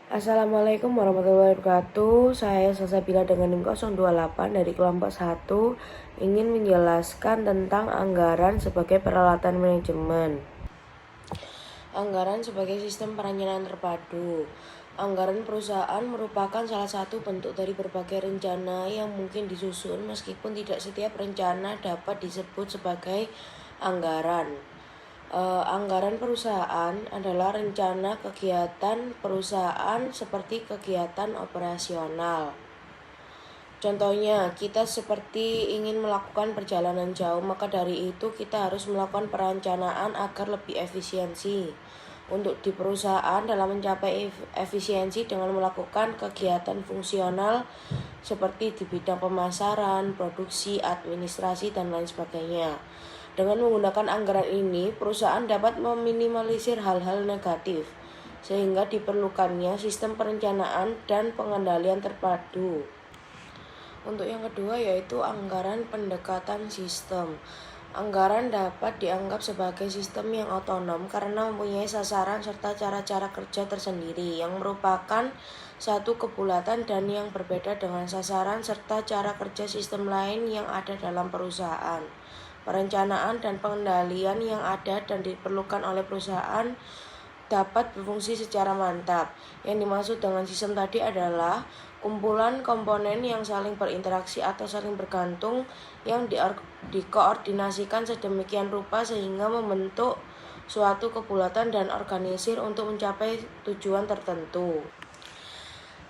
Assalamualaikum warahmatullahi wabarakatuh. Saya Salsabila dengan NIM 028 dari kelompok 1 ingin menjelaskan tentang anggaran sebagai peralatan manajemen. Anggaran sebagai sistem perencanaan terpadu. Anggaran perusahaan merupakan salah satu bentuk dari berbagai rencana yang mungkin disusun, meskipun tidak setiap rencana dapat disebut sebagai anggaran. Anggaran perusahaan adalah rencana kegiatan perusahaan seperti kegiatan operasional. Contohnya, kita seperti ingin melakukan perjalanan jauh, maka dari itu kita harus melakukan perencanaan agar lebih efisiensi. Untuk di perusahaan dalam mencapai efisiensi dengan melakukan kegiatan fungsional seperti di bidang pemasaran, produksi, administrasi, dan lain sebagainya. Dengan menggunakan anggaran ini, perusahaan dapat meminimalisir hal-hal negatif, sehingga diperlukannya sistem perencanaan dan pengendalian terpadu. Untuk yang kedua yaitu anggaran pendekatan sistem. Anggaran dapat dianggap sebagai sistem yang otonom karena mempunyai sasaran serta cara-cara kerja tersendiri yang merupakan satu kebulatan dan yang berbeda dengan sasaran serta cara kerja sistem lain yang ada dalam perusahaan. Perencanaan dan pengendalian yang ada dan diperlukan oleh perusahaan dapat berfungsi secara mantap. Yang dimaksud dengan sistem tadi adalah kumpulan komponen yang saling berinteraksi atau saling bergantung yang dikoordinasikan sedemikian rupa sehingga membentuk suatu kebulatan dan organisir untuk mencapai tujuan tertentu.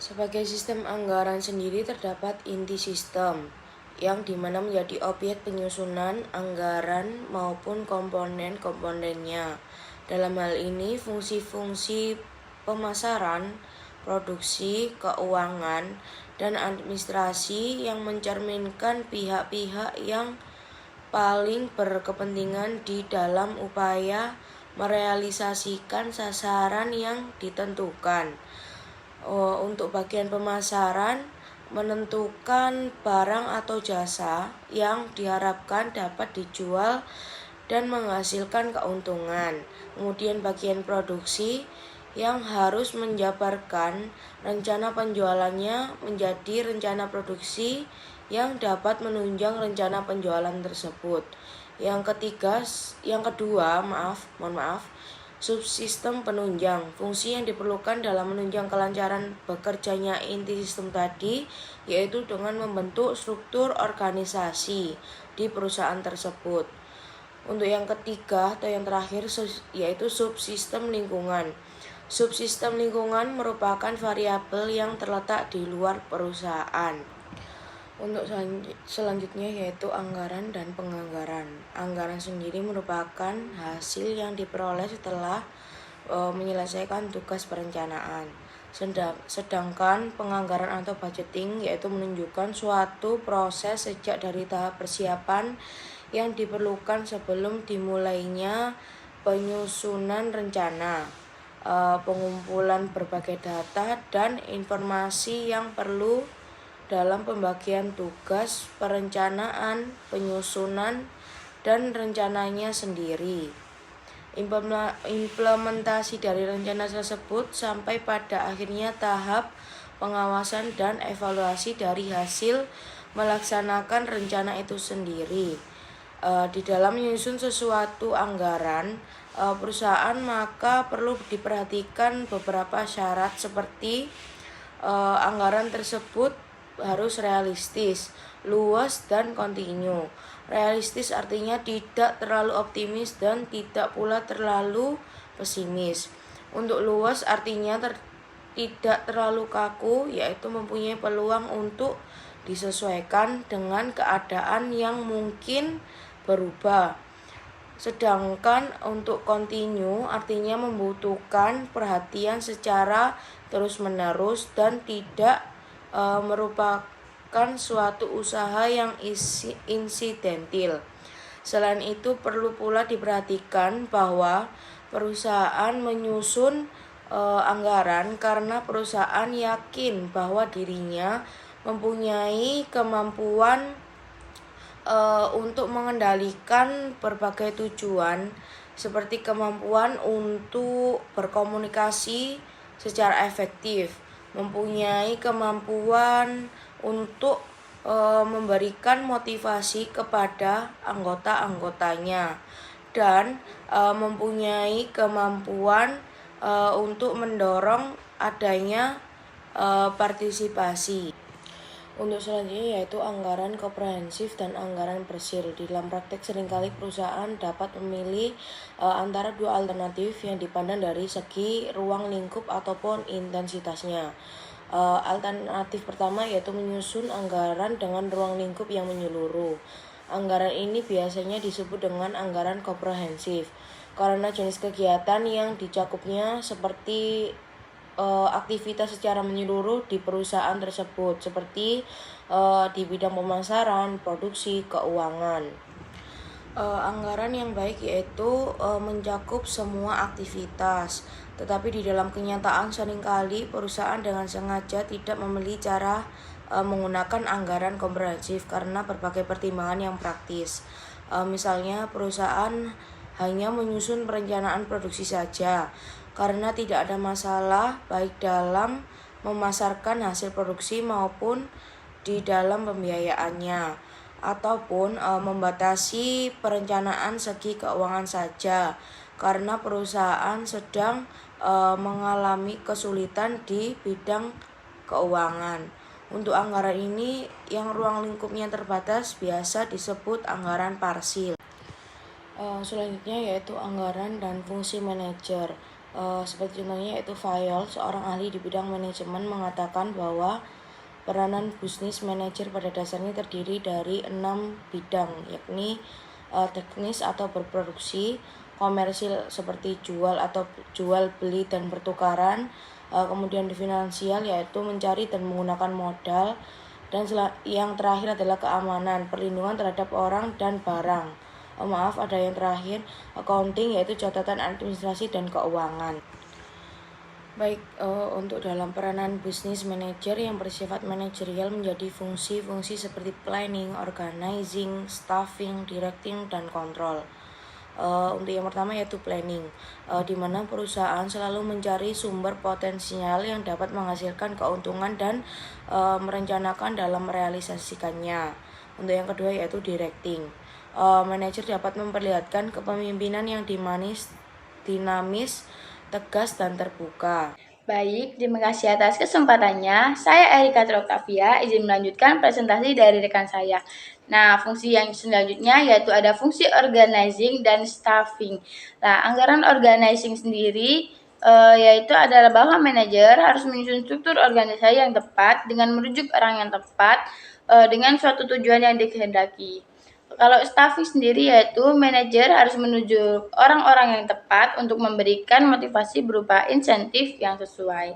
Sebagai sistem anggaran sendiri terdapat inti sistem, yang dimana menjadi objek penyusunan anggaran maupun komponen-komponennya. Dalam hal ini, fungsi-fungsi pemasaran, produksi, keuangan, dan administrasi yang mencerminkan pihak-pihak yang paling berkepentingan di dalam upaya merealisasikan sasaran yang ditentukan. Untuk bagian pemasaran, menentukan barang atau jasa yang diharapkan dapat dijual dan menghasilkan keuntungan. Kemudian bagian produksi yang harus menjabarkan rencana penjualannya menjadi rencana produksi yang dapat menunjang rencana penjualan tersebut. Yang kedua, subsistem penunjang. Fungsi yang diperlukan dalam menunjang kelancaran bekerjanya inti sistem tadi yaitu dengan membentuk struktur organisasi di perusahaan tersebut. Untuk yang ketiga atau yang terakhir yaitu subsistem lingkungan. Subsistem lingkungan merupakan variabel yang terletak di luar perusahaan. Untuk selanjutnya yaitu anggaran dan penganggaran. Anggaran sendiri merupakan hasil yang diperoleh setelah menyelesaikan tugas perencanaan. Sedangkan penganggaran atau budgeting yaitu menunjukkan suatu proses sejak dari tahap persiapan yang diperlukan sebelum dimulainya penyusunan rencana, pengumpulan berbagai data dan informasi yang perlu dalam pembagian tugas, perencanaan, penyusunan, dan rencananya sendiri. Implementasi dari rencana tersebut sampai pada akhirnya tahap pengawasan dan evaluasi dari hasil melaksanakan rencana itu sendiri. Di dalam menyusun sesuatu anggaran perusahaan maka perlu diperhatikan beberapa syarat seperti anggaran tersebut harus realistis, luas, dan kontinu. Realistis artinya tidak terlalu optimis dan tidak pula terlalu pesimis. Untuk luas artinya tidak terlalu kaku, yaitu mempunyai peluang untuk disesuaikan dengan keadaan yang mungkin berubah. Sedangkan untuk kontinu artinya membutuhkan perhatian secara terus-menerus dan tidak merupakan suatu usaha yang insidentil. Selain itu perlu pula diperhatikan bahwa perusahaan menyusun anggaran karena perusahaan yakin bahwa dirinya mempunyai kemampuan untuk mengendalikan berbagai tujuan seperti kemampuan untuk berkomunikasi secara efektif, mempunyai kemampuan untuk memberikan motivasi kepada anggota-anggotanya dan mempunyai kemampuan untuk mendorong adanya partisipasi. Untuk selanjutnya yaitu anggaran komprehensif dan anggaran bersil. Di dalam praktek seringkali perusahaan dapat memilih antara dua alternatif yang dipandang dari segi ruang lingkup ataupun intensitasnya. Alternatif pertama yaitu menyusun anggaran dengan ruang lingkup yang menyeluruh. Anggaran ini biasanya disebut dengan anggaran komprehensif karena jenis kegiatan yang dicakupnya seperti aktivitas secara menyeluruh di perusahaan tersebut seperti di bidang pemasaran, produksi, keuangan. Anggaran yang baik yaitu mencakup semua aktivitas, tetapi di dalam kenyataan seringkali perusahaan dengan sengaja tidak memilih cara menggunakan anggaran komprehensif karena berbagai pertimbangan yang praktis. Misalnya perusahaan hanya menyusun perencanaan produksi saja karena tidak ada masalah baik dalam memasarkan hasil produksi maupun di dalam pembiayaannya, ataupun membatasi perencanaan segi keuangan saja karena perusahaan sedang mengalami kesulitan di bidang keuangan. Untuk anggaran ini yang ruang lingkupnya terbatas biasa disebut anggaran parsil. Selanjutnya yaitu anggaran dan fungsi manajer. Seperti contohnya yaitu Fayol, seorang ahli di bidang manajemen mengatakan bahwa peranan bisnis manajer pada dasarnya terdiri dari 6 bidang, yakni teknis atau berproduksi, komersil seperti jual beli dan pertukaran, kemudian di finansial yaitu mencari dan menggunakan modal, dan yang terakhir adalah keamanan, perlindungan terhadap orang dan barang. Ada yang terakhir, accounting yaitu catatan administrasi dan keuangan. Baik, untuk dalam peranan bisnis manager yang bersifat manajerial menjadi fungsi-fungsi seperti planning, organizing, staffing, directing, dan kontrol. Untuk yang pertama yaitu planning, di mana perusahaan selalu mencari sumber potensial yang dapat menghasilkan keuntungan dan merencanakan dalam merealisasikannya. Untuk yang kedua yaitu directing. Manajer dapat memperlihatkan kepemimpinan yang dinamis, tegas, dan terbuka. Baik, terima kasih atas kesempatannya. Saya Erika Troctavia, izin melanjutkan presentasi dari rekan saya. Nah, fungsi yang selanjutnya yaitu ada fungsi organizing dan staffing. Nah, anggaran organizing sendiri yaitu adalah bahwa manajer harus menyusun struktur organisasi yang tepat dengan merujuk orang yang tepat dengan suatu tujuan yang dikehendaki. Kalau staffing sendiri yaitu manajer harus menuju orang-orang yang tepat untuk memberikan motivasi berupa insentif yang sesuai.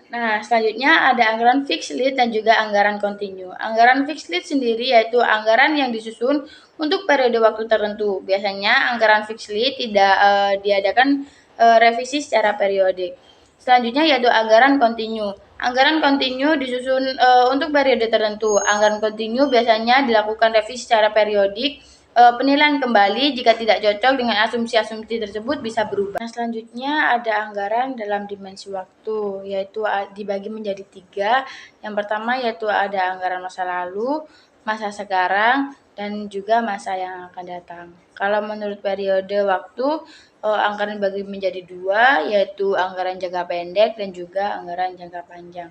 Nah, selanjutnya ada anggaran fixed lead dan juga anggaran continue. Anggaran fixed lead sendiri yaitu anggaran yang disusun untuk periode waktu tertentu. Biasanya anggaran fixed lead tidak diadakan revisi secara periodik. Selanjutnya yaitu anggaran continue. Anggaran continue disusun untuk periode tertentu. Anggaran continue biasanya dilakukan revisi secara periodik. Penilaian kembali jika tidak cocok dengan asumsi-asumsi tersebut bisa berubah. Nah, selanjutnya ada anggaran dalam dimensi waktu, yaitu dibagi menjadi 3. Yang pertama yaitu ada anggaran masa lalu, masa sekarang, dan juga masa yang akan datang. Kalau menurut periode waktu, anggaran dibagi menjadi 2, yaitu anggaran jangka pendek dan juga anggaran jangka panjang.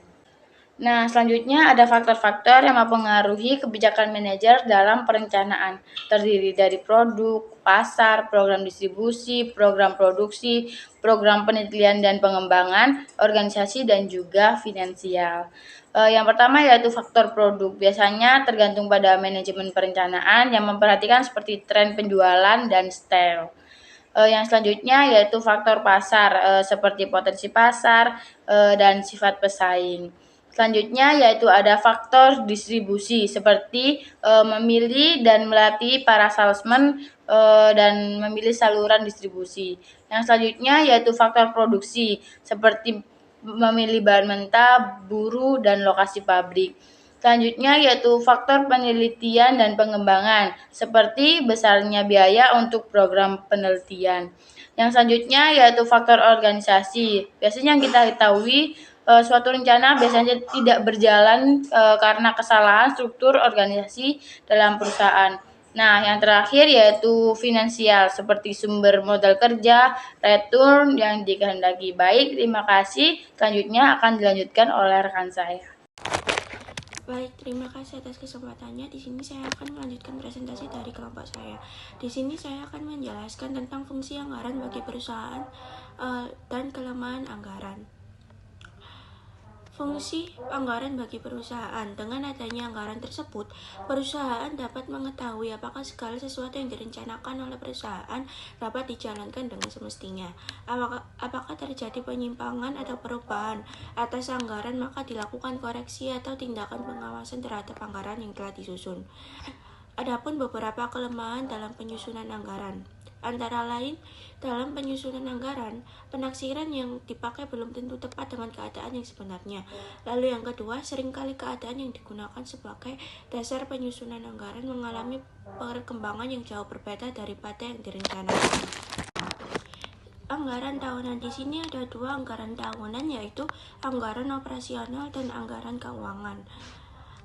Nah, selanjutnya ada faktor-faktor yang mempengaruhi kebijakan manajer dalam perencanaan, terdiri dari produk, pasar, program distribusi, program produksi, program penelitian dan pengembangan, organisasi, dan juga finansial. Yang pertama yaitu faktor produk. Biasanya tergantung pada manajemen perencanaan yang memperhatikan seperti tren penjualan dan style. Yang selanjutnya yaitu faktor pasar, seperti potensi pasar dan sifat pesaing. Selanjutnya yaitu ada faktor distribusi seperti memilih dan melatih para salesman dan memilih saluran distribusi. Yang selanjutnya yaitu faktor produksi seperti memilih bahan mentah, buruh, dan lokasi pabrik. Selanjutnya yaitu faktor penelitian dan pengembangan, seperti besarnya biaya untuk program penelitian. Yang selanjutnya yaitu faktor organisasi. Biasanya yang kita ketahui suatu rencana biasanya tidak berjalan karena kesalahan struktur organisasi dalam perusahaan. Nah, yang terakhir yaitu finansial, seperti sumber modal kerja, return yang dikehendaki. Baik, terima kasih. Selanjutnya akan dilanjutkan oleh rekan saya. Baik, terima kasih atas kesempatannya. Di sini saya akan melanjutkan presentasi dari kelompok saya. Di sini saya akan menjelaskan tentang fungsi anggaran bagi perusahaan dan kelemahan anggaran. Fungsi anggaran bagi perusahaan. Dengan adanya anggaran tersebut, perusahaan dapat mengetahui apakah segala sesuatu yang direncanakan oleh perusahaan dapat dijalankan dengan semestinya. Apakah terjadi penyimpangan atau perubahan atas anggaran, maka dilakukan koreksi atau tindakan pengawasan terhadap anggaran yang telah disusun. Adapun beberapa kelemahan dalam penyusunan anggaran, antara lain, dalam penyusunan anggaran, penaksiran yang dipakai belum tentu tepat dengan keadaan yang sebenarnya. Lalu yang kedua, seringkali keadaan yang digunakan sebagai dasar penyusunan anggaran mengalami perkembangan yang jauh berbeda daripada yang direncanakan. Anggaran tahunan. Di sini ada dua anggaran tahunan, yaitu anggaran operasional dan anggaran keuangan.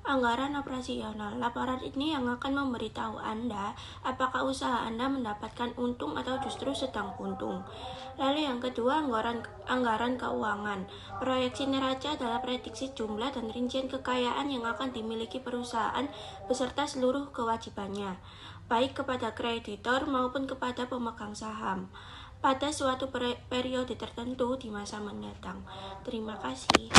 Anggaran operasional. Laporan ini yang akan memberitahu Anda apakah usaha Anda mendapatkan untung atau justru sedang buntung. Lalu yang kedua, anggaran keuangan. Proyeksi neraca adalah prediksi jumlah dan rincian kekayaan yang akan dimiliki perusahaan beserta seluruh kewajibannya, baik kepada kreditor maupun kepada pemegang saham, pada suatu periode tertentu di masa mendatang. Terima kasih.